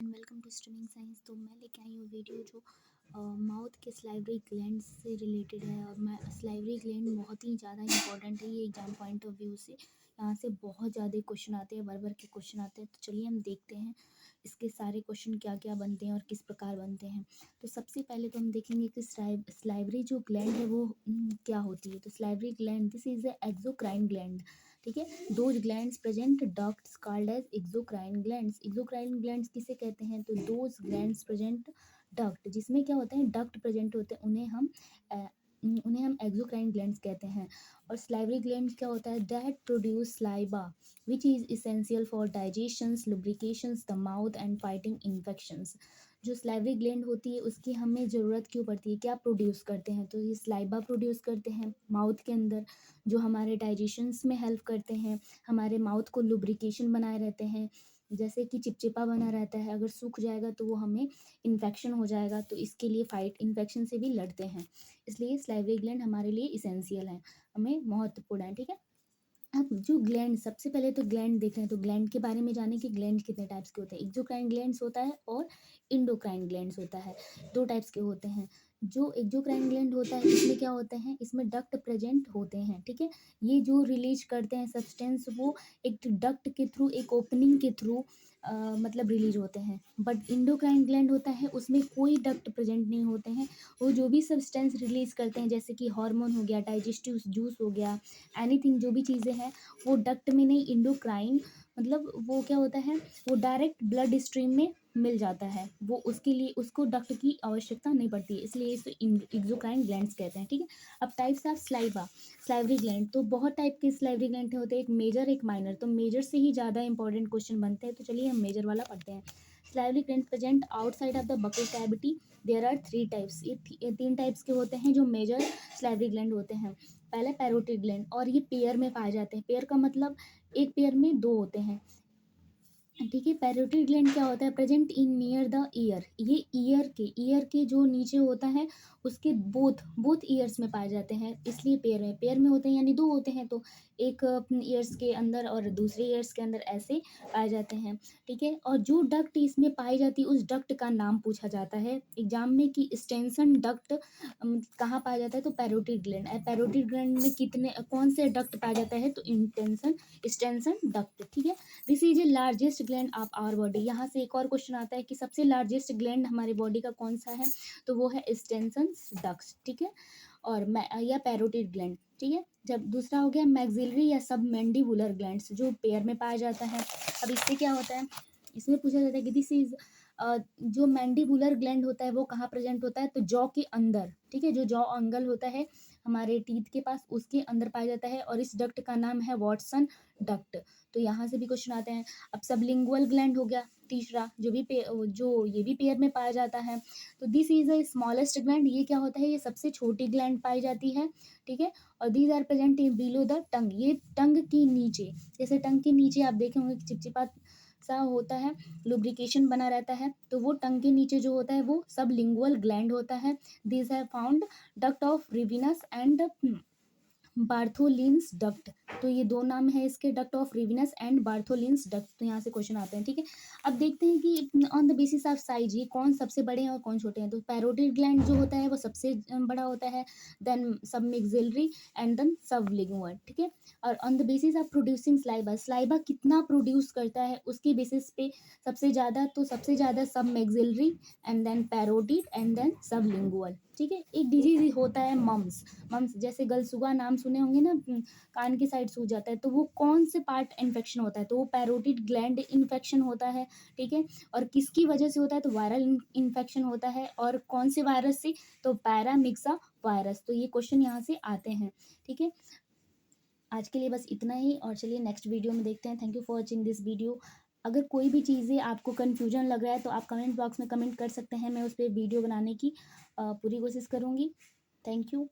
Welcome to streaming science. तो मैं लेके आई हूँ वीडियो जो माउथ के सलाइवरी ग्लैंड से रिलेटेड है। और मैं सलाइवरी ग्लैंड बहुत ही ज़्यादा इंपॉर्टेंट है ये एग्जाम पॉइंट ऑफ व्यू से। यहाँ से बहुत ज़्यादा क्वेश्चन आते हैं, भर भर के क्वेश्चन आते हैं। तो चलिए हम देखते हैं इसके सारे क्वेश्चन क्या क्या बनते हैं और किस प्रकार बनते हैं। तो सबसे पहले तो हम देखेंगे कि सलाइवरी जो ग्लैंड है वो क्या होती है। तो salivary gland this is a exocrine gland. ठीक है, those glands present ducts called as exocrine glands. Exocrine glands किसे कहते हैं? तो दोज ग्लैंड्स प्रेजेंट डक्ट, जिसमें क्या होता है डक्ट प्रेजेंट होते हैं, उन्हें हम एक्सोक्राइन ग्लैंड्स कहते हैं। और स्लाइवरी ग्लैंड क्या होता है? That produce saliva which is essential for digestions, lubrications the mouth and fighting infections. जो स्लाइवरी ग्लैंड होती है उसकी हमें ज़रूरत क्यों पड़ती है, क्या प्रोड्यूस करते हैं? तो ये स्लाइबा प्रोड्यूस करते हैं माउथ के अंदर, जो हमारे डाइजेशंस में हेल्प करते हैं, हमारे माउथ को लुब्रिकेशन बनाए रहते हैं। जैसे कि चिपचिपा बना रहता है, अगर सूख जाएगा तो वो हमें इन्फेक्शन हो जाएगा, तो इसके लिए फाइट इन्फेक्शन से भी लड़ते हैं। इसलिए सलाइवरी ग्लैंड हमारे लिए इसेंशियल है, हमें महत्वपूर्ण है। ठीक है, अब जो ग्लैंड, सबसे पहले तो ग्लैंड देख रहे हैं तो ग्लैंड के बारे में जाने कि ग्लैंड कितने टाइप्स के होते हैं। एक्सोक्राइन ग्लैंड्स होता है और इंडोक्राइन ग्लैंड्स होता है, दो टाइप्स के होते हैं। जो एक्सोक्राइन ग्लैंड होता है इसमें क्या होते हैं, इसमें डक्ट प्रेजेंट होते हैं। ठीक है, ये जो रिलीज करते हैं सब्सटेंस वो एक डक्ट के थ्रू, एक ओपनिंग के थ्रू मतलब रिलीज होते हैं। बट इंडोक्राइन ग्लैंड होता है उसमें कोई डक्ट प्रेजेंट नहीं होते हैं। वो जो भी सब्सटेंस रिलीज करते हैं जैसे कि हार्मोन हो गया, डाइजेस्टिव जूस हो गया, एनीथिंग जो भी चीज़ें हैं वो डक्ट में नहीं, इंडोक्राइन मतलब वो क्या होता है, वो डायरेक्ट ब्लड स्ट्रीम में मिल जाता है, वो उसके लिए उसको डक्ट की आवश्यकता नहीं पड़ती है, इसलिए इसे एक्सोक्राइन ग्लैंड्स कहते हैं। ठीक है, अब types of saliva, salivary gland, तो बहुत टाइप के स्लाइवरी ग्लैंड होते हैं, एक मेजर एक माइनर। तो मेजर से ही ज़्यादा इंपॉर्टेंट क्वेश्चन बनते हैं, तो चलिए हम मेजर वाला पढ़ते हैं। Salivary gland present outside of the buccal cavity, there are 3 types. ये 3 टाइप्स के होते हैं जो मेजर स्लाइवरी ग्लैंड होते हैं। पहले पैरोटिड ग्लैंड, और ये पेयर में पाए जाते हैं। पेयर का मतलब एक पेयर में 2 होते हैं। ठीक है, पैरोटिड ग्लैंड क्या होता है? Present in near the year, ये ईयर के जो नीचे होता है उसके बोथ बोथ ईयर्स में पाए जाते हैं, इसलिए पेयर में होते हैं, यानी 2 होते हैं। तो एक ईयर्स के अंदर और दूसरे ईयर्स के अंदर ऐसे पाए जाते हैं। ठीक है, और जो डक्ट इसमें पाई जाती है उस डक्ट का नाम पूछा जाता है एग्जाम में कि स्टेंसन डक्ट कहाँ पाया जाता है। तो पैरोटिड ग्लैंड, पैरोटिड ग्लैंड में कितने कौन से डक्ट पाया जाता है? तो इंटेंसन स्टेंसन डक्ट। ठीक है, this is a largest gland of our body. यहाँ से एक और क्वेश्चन आता है कि सबसे लार्जेस्ट ग्लैंड हमारे बॉडी का कौन सा है? तो वो है स्टेंसन डक्ट। ठीक है, और या पैरोटिड ग्लैंड। ठीक है, जब दूसरा हो गया मैक्सिलरी या सब मैंडिबुलर ग्लैंड्स, जो पेयर में पाया जाता है। अब इससे क्या होता है, इसमें पूछा जाता है कि दिस इज जो मैंडिबुलर ग्लैंड होता है वो कहाँ प्रेजेंट होता है? तो जॉ के अंदर। ठीक है, जो जॉ एंगल होता है हमारे टीथ के पास, उसके अंदर पाया जाता है, और इस डक्ट का नाम है वॉटसन डक्ट। तो यहाँ से भी क्वेश्चन आते हैं। अब सबलिंगुअल ग्लैंड हो गया तीसरा, जो ये भी पेयर में पाया जाता है। तो this is a smallest gland, ये क्या होता है? ये सबसे छोटी ग्लैंड पाई जाती है। ठीक है, और these are present in below the tongue, ये टंग की नीचे, जैसे टंग के नीचे आप देखे होंगे चिपचिपा सा होता है, लुब्रिकेशन बना रहता है, तो वो टंग के नीचे जो होता है वो सबलिंगुअल ग्लैंड होता है। This have found duct of Rivinus and Bartholin's duct. तो ये 2 नाम है इसके, duct of Rivinus and Bartholin's duct. तो यहाँ से क्वेश्चन आते हैं। ठीक है, अब देखते हैं कि on the basis of size ये कौन सबसे बड़े हैं और कौन छोटे हैं। तो पैरोटिड ग्लैंड जो होता है वो सबसे बड़ा होता है, देन सब मैक्सिलरी एंड देन सबलिंगुअल। ठीक है, और on the basis of producing saliva, saliva कितना प्रोड्यूस करता है उसके बेसिस पे सबसे ज़्यादा submaxillary and then parotid and then sublingual. ठीक है, एक डिजीज होता है मम्स, जैसे गलसुगा नाम सुने होंगे ना, कान की साइड सूज जाता है, तो वो कौन से पार्ट इन्फेक्शन होता है? तो वो पैरोटिड ग्लैंड इन्फेक्शन होता है। ठीक है, और किसकी वजह से होता है? तो वायरल इन्फेक्शन होता है, और कौन से वायरस से? तो पैरामिक्सा वायरस। तो ये क्वेश्चन यहाँ से आते हैं। ठीक है, आज के लिए बस इतना ही, और चलिए नेक्स्ट वीडियो में देखते हैं। Thank you for watching this video. अगर कोई भी चीज़ें आपको कन्फ्यूजन लग रहा है तो आप कमेंट बॉक्स में कमेंट कर सकते हैं, मैं उस पर वीडियो बनाने की पूरी कोशिश करूँगी। Thank you.